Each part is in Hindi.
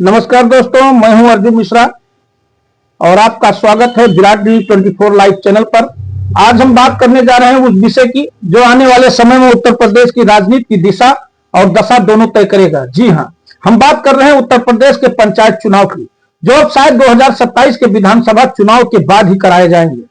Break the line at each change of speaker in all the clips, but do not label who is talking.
नमस्कार दोस्तों, मैं हूं अर्जुन मिश्रा और आपका स्वागत है विराट न्यूज 24 लाइव चैनल पर। आज हम बात करने जा रहे हैं उस विषय की जो आने वाले समय में उत्तर प्रदेश की राजनीति की दिशा और दशा दोनों तय करेगा। जी हां, हम बात कर रहे हैं उत्तर प्रदेश के पंचायत चुनाव की, जो अब शायद 2027 के विधानसभा चुनाव के बाद ही कराए जाएंगे।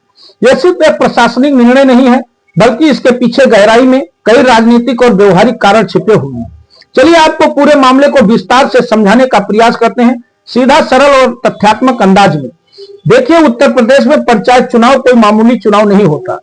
यह सिर्फ एक प्रशासनिक निर्णय नहीं है, बल्कि इसके पीछे गहराई में कई राजनीतिक और व्यवहारिक कारण छिपे हुए हैं। चलिए आपको पूरे मामले को विस्तार से समझाने का प्रयास करते हैं, सीधा, सरल और तथ्यात्मक अंदाज में। देखिए, उत्तर प्रदेश में पंचायत चुनाव कोई मामूली चुनाव नहीं होता।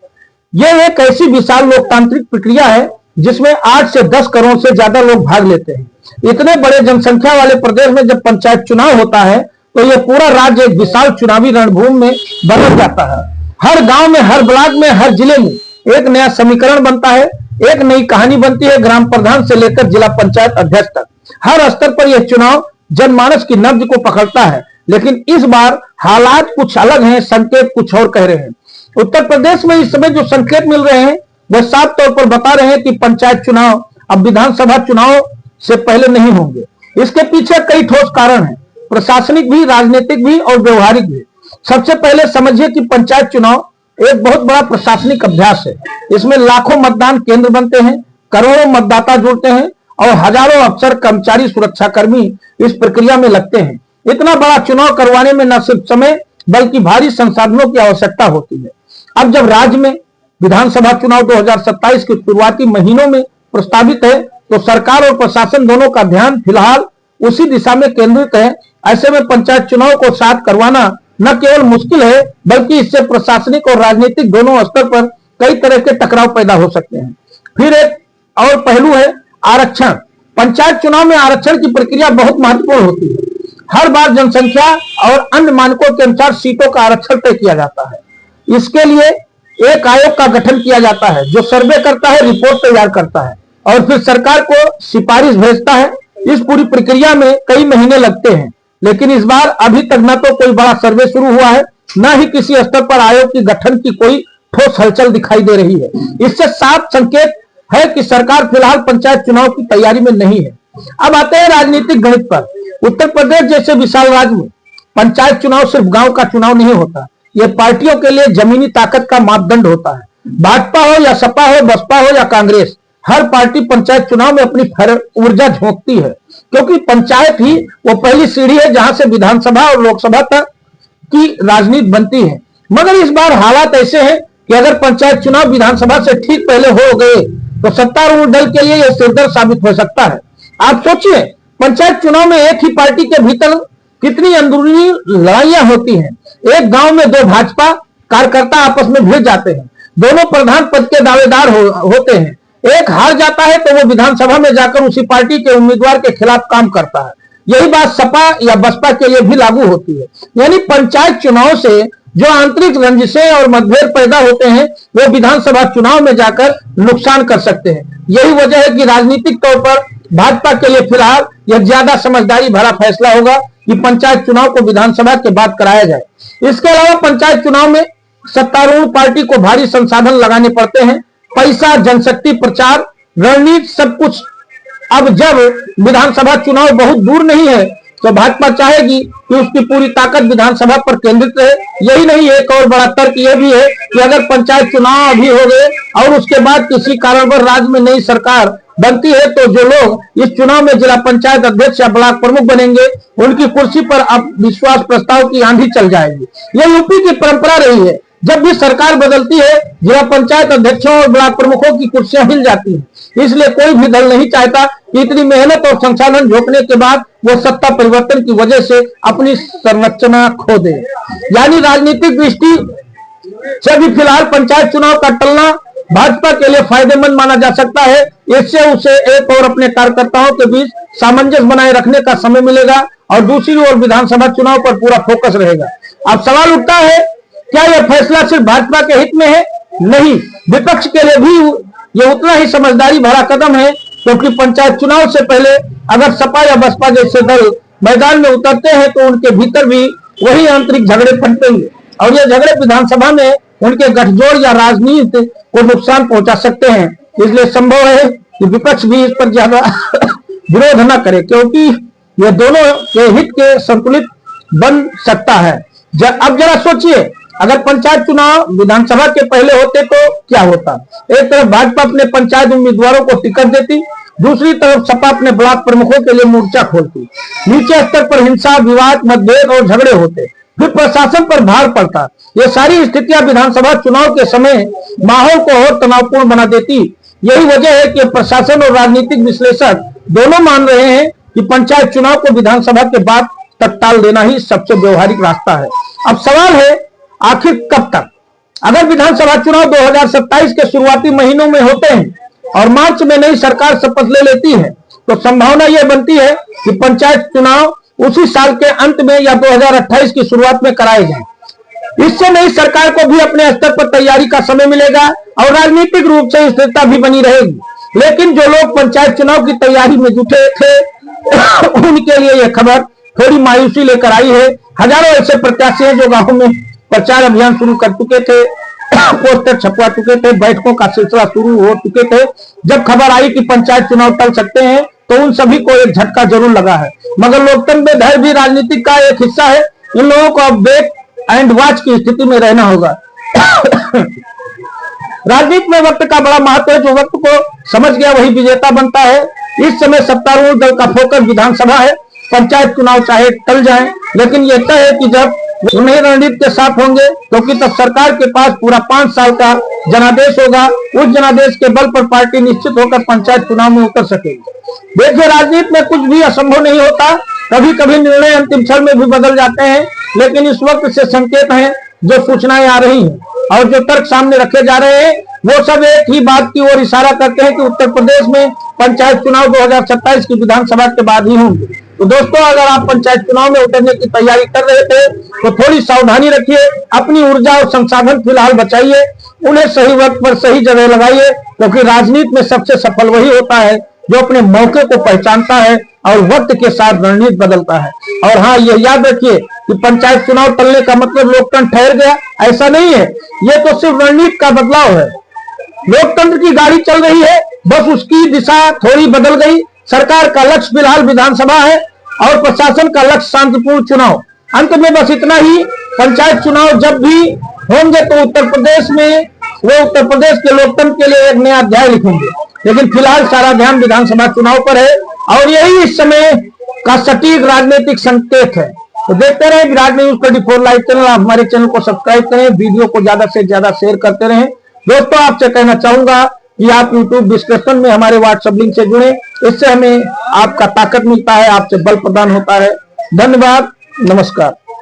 यह एक ऐसी विशाल लोकतांत्रिक प्रक्रिया है जिसमें 8 से 10 करोड़ से ज्यादा लोग भाग लेते हैं। इतने बड़े जनसंख्या वाले प्रदेश में जब पंचायत चुनाव होता है तो यह पूरा राज्य एक विशाल चुनावी रणभूमि में बदल जाता है। हर गांव में, हर ब्लॉक में, हर जिले में एक नया समीकरण बनता है, एक नई कहानी बनती है। ग्राम प्रधान से लेकर जिला पंचायत अध्यक्ष तक हर स्तर पर यह चुनाव जनमानस की नब्ज को पकड़ता है। लेकिन इस बार हालात कुछ अलग हैं, संकेत कुछ और कह रहे हैं। उत्तर प्रदेश में इस समय जो संकेत मिल रहे हैं वह साफ तौर पर बता रहे हैं कि पंचायत चुनाव अब विधानसभा चुनाव से पहले नहीं होंगे। इसके पीछे कई ठोस कारण हैं, प्रशासनिक भी, राजनीतिक भी और व्यवहारिक भी। सबसे पहले समझिए कि पंचायत चुनाव एक बहुत बड़ा प्रशासनिक अभ्यास है। इसमें लाखों मतदान केंद्र बनते हैं, करोड़ों मतदाता जुड़ते हैं और हजारों अफसर, कर्मचारी, सुरक्षाकर्मी इस प्रक्रिया में लगते हैं। इतना बड़ा चुनाव करवाने में न सिर्फ समय बल्कि भारी संसाधनों की आवश्यकता होती है। अब जब राज्य में विधानसभा चुनाव 2027 के शुरुआती महीनों में प्रस्तावित है तो सरकार और प्रशासन दोनों का ध्यान फिलहाल उसी दिशा में केंद्रित है। ऐसे में पंचायत चुनाव को साथ करवाना न केवल मुश्किल है बल्कि इससे प्रशासनिक और राजनीतिक दोनों स्तर पर कई तरह के टकराव पैदा हो सकते हैं। फिर एक और पहलू है आरक्षण। पंचायत चुनाव में आरक्षण की प्रक्रिया बहुत महत्वपूर्ण होती है। हर बार जनसंख्या और अन्य मानकों के अनुसार सीटों का आरक्षण तय किया जाता है। इसके लिए एक आयोग का गठन किया जाता है जो सर्वे करता है, रिपोर्ट तैयार करता है और फिर सरकार को सिफारिश भेजता है। इस पूरी प्रक्रिया में कई महीने लगते हैं, लेकिन इस बार अभी तक न तो कोई बड़ा सर्वे शुरू हुआ है, न ही किसी स्तर पर आयोग की गठन की कोई ठोस हलचल दिखाई दे रही है। इससे साफ संकेत है कि सरकार फिलहाल पंचायत चुनाव की तैयारी में नहीं है। अब आते हैं राजनीतिक गणित पर। उत्तर प्रदेश जैसे विशाल राज्य में पंचायत चुनाव सिर्फ गांव का चुनाव नहीं होता, यह पार्टियों के लिए जमीनी ताकत का मापदंड होता है। भाजपा हो या सपा हो, बसपा हो या कांग्रेस, हर पार्टी पंचायत चुनाव में अपनी ऊर्जा झोंकती है, क्योंकि पंचायत ही वो पहली सीढ़ी है जहां से विधानसभा और लोकसभा तक की राजनीति बनती है। मगर इस बार हालात ऐसे हैं कि अगर पंचायत चुनाव विधानसभा से ठीक पहले हो गए तो सत्तारूढ़ दल के लिए यह सिरदर्द साबित हो सकता है। आप सोचिए, पंचायत चुनाव में एक ही पार्टी के भीतर कितनी अंदरूनी लड़ाइयां होती हैं। एक गांव में दो भाजपा कार्यकर्ता आपस में भिड़ जाते हैं, दोनों प्रधान पद के दावेदार होते हैं। एक हार जाता है तो वो विधानसभा में जाकर उसी पार्टी के उम्मीदवार के खिलाफ काम करता है। यही बात सपा या बसपा के लिए भी लागू होती है। यानी पंचायत चुनाव से जो आंतरिक रंजिशें और मतभेद पैदा होते हैं वो विधानसभा चुनाव में जाकर नुकसान कर सकते हैं। यही वजह है कि राजनीतिक तौर पर भाजपा के लिए फिलहाल यह ज्यादा समझदारी भरा फैसला होगा कि पंचायत चुनाव को विधानसभा के बाद कराया जाए। इसके अलावा पंचायत चुनाव में सत्तारूढ़ पार्टी को भारी संसाधन लगाने पड़ते हैं, पैसा, जनशक्ति, प्रचार, रणनीति, सब कुछ। अब जब विधानसभा चुनाव बहुत दूर नहीं है तो भाजपा चाहेगी कि उसकी पूरी ताकत विधानसभा पर केंद्रित रहे। यही नहीं, एक और बड़ा तर्क यह भी है कि अगर पंचायत चुनाव अभी हो गए और उसके बाद किसी कारणवश राज्य में नई सरकार बनती है तो जो लोग इस चुनाव में जिला पंचायत अध्यक्ष या ब्लॉक प्रमुख बनेंगे उनकी कुर्सी पर अब विश्वास प्रस्ताव की आंधी चल जाएगी। यह यूपी की परंपरा रही है, जब भी सरकार बदलती है जिला पंचायत अध्यक्षों और ब्लॉक प्रमुखों की कुर्सियां हिल जाती हैं। इसलिए कोई भी दल नहीं चाहता कि इतनी मेहनत और संसाधन झोंकने के बाद वो सत्ता परिवर्तन की वजह से अपनी संरचना खो दे। यानी राजनीतिक दृष्टि से भी फिलहाल पंचायत चुनाव का टलना भाजपा के लिए फायदेमंद माना जा सकता है। इससे उसे एक और अपने कार्यकर्ताओं के बीच सामंजस्य बनाए रखने का समय मिलेगा और दूसरी ओर विधानसभा चुनाव पर पूरा फोकस रहेगा। अब सवाल उठता है, क्या यह फैसला सिर्फ भाजपा के हित में है? नहीं, विपक्ष के लिए भी यह उतना ही समझदारी भरा कदम है, क्योंकि पंचायत चुनाव से पहले अगर सपा या बसपा जैसे दल मैदान में उतरते हैं तो उनके भीतर भी वही आंतरिक झगड़े पनपेंगे और ये झगड़े विधानसभा में उनके गठजोड़ या राजनीति को नुकसान पहुंचा सकते हैं। इसलिए संभव है कि विपक्ष भी इस पर ज्यादा विरोध न करे, क्योंकि ये दोनों के हित के संतुलित बन सकता है। अब जरा सोचिए, अगर पंचायत चुनाव विधानसभा के पहले होते तो क्या होता। एक तरफ भाजपा अपने पंचायत उम्मीदवारों को टिकट देती, दूसरी तरफ सपा अपने ब्लॉक प्रमुखों के लिए मोर्चा खोलती। नीचे स्तर पर हिंसा, विवाद, मतभेद और झगड़े होते, फिर प्रशासन पर भार पड़ता। ये सारी स्थितियां विधानसभा चुनाव के समय माहौल को और तनावपूर्ण बना देती। यही वजह है कि प्रशासन और राजनीतिक विश्लेषक दोनों मान रहे हैं कि पंचायत चुनाव को विधानसभा के बाद तक टाल देना ही सबसे व्यवहारिक रास्ता है। अब सवाल है, आखिर कब तक? अगर विधानसभा चुनाव 2027 के शुरुआती महीनों में होते हैं और मार्च में नई सरकार शपथ ले लेती है, तो संभावना यह बनती है कि पंचायत चुनाव उसी साल के अंत में या 2028 की शुरुआत में कराए जाएं। इससे नई सरकार को भी अपने स्तर पर तैयारी का समय मिलेगा और राजनीतिक रूप से स्थिरता भी बनी रहेगी। लेकिन जो लोग पंचायत चुनाव की तैयारी में जुटे थे उनके लिए यह खबर थोड़ी मायूसी लेकर आई है। हजारों ऐसे प्रत्याशी हैं जो गांवों में प्रचार अभियान शुरू कर चुके थे, पोस्टर छपवा चुके थे, बैठकों का सिलसिला शुरू हो चुके थे। जब खबर आई कि पंचायत चुनाव टल सकते हैं तो उन सभी को एक झटका जरूर लगा है। मगर लोकतंत्र में धैर्य भी राजनीति का एक हिस्सा है। इन लोगों को अब वेट एंड वॉच की स्थिति में रहना होगा। राजनीति में वक्त का बड़ा महत्व है। जो वक्त को समझ गया वही विजेता बनता है। इस समय सत्तारूढ़ दल का फोकस विधानसभा है। पंचायत चुनाव चाहे टल जाए, लेकिन यह तय है कि जब नई रणनीति के साथ होंगे, क्योंकि तब सरकार के पास पूरा 5 साल का जनादेश होगा। उस जनादेश के बल पर पार्टी निश्चित होकर पंचायत चुनाव में उतर सकेगी। देखिए, राजनीति में कुछ भी असंभव नहीं होता। कभी कभी निर्णय अंतिम क्षण में भी बदल जाते हैं, लेकिन इस वक्त से संकेत हैं, जो सूचनाएं आ रही हैं और जो तर्क सामने रखे जा रहे हैं, वो सब एक ही बात की ओर इशारा करते हैं कि उत्तर प्रदेश में पंचायत चुनाव 2027 की विधानसभा के बाद ही होंगे। तो दोस्तों, अगर आप पंचायत चुनाव में उतरने की तैयारी कर रहे थे तो थोड़ी सावधानी रखिए, अपनी ऊर्जा और संसाधन फिलहाल बचाइए, उन्हें सही वक्त पर सही जगह लगाइए, क्योंकि राजनीति में सबसे सफल वही होता है जो अपने मौके को पहचानता है और वक्त के साथ रणनीति बदलता है। और हाँ, यह याद रखिए कि पंचायत चुनाव टलने का मतलब लोकतंत्र ठहर गया, ऐसा नहीं है। यह तो सिर्फ रणनीति का बदलाव है। लोकतंत्र की गाड़ी चल रही है, बस उसकी दिशा थोड़ी बदल गई। सरकार का लक्ष्य फिलहाल विधानसभा है और प्रशासन का लक्ष्य शांतिपूर्ण चुनाव। अंत में बस इतना ही, पंचायत चुनाव जब भी होंगे तो उत्तर प्रदेश के लोकतंत्र के लिए एक नया अध्याय लिखेंगे। लेकिन फिलहाल सारा ध्यान विधानसभा चुनाव पर है और यही इस समय का सटीक राजनीतिक संकेत है। तो देखते रहे विराट न्यूज 24 लाइव चैनल। हमारे चैनल को सब्सक्राइब करें, वीडियो को ज्यादा से ज्यादा शेयर करते रहें। दोस्तों, आपसे कहना चाहूंगा कि आप YouTube डिस्क्रिप्शन में हमारे WhatsApp लिंक से जुड़े, इससे हमें आपका ताकत मिलता है, आपसे बल प्रदान होता है। धन्यवाद, नमस्कार।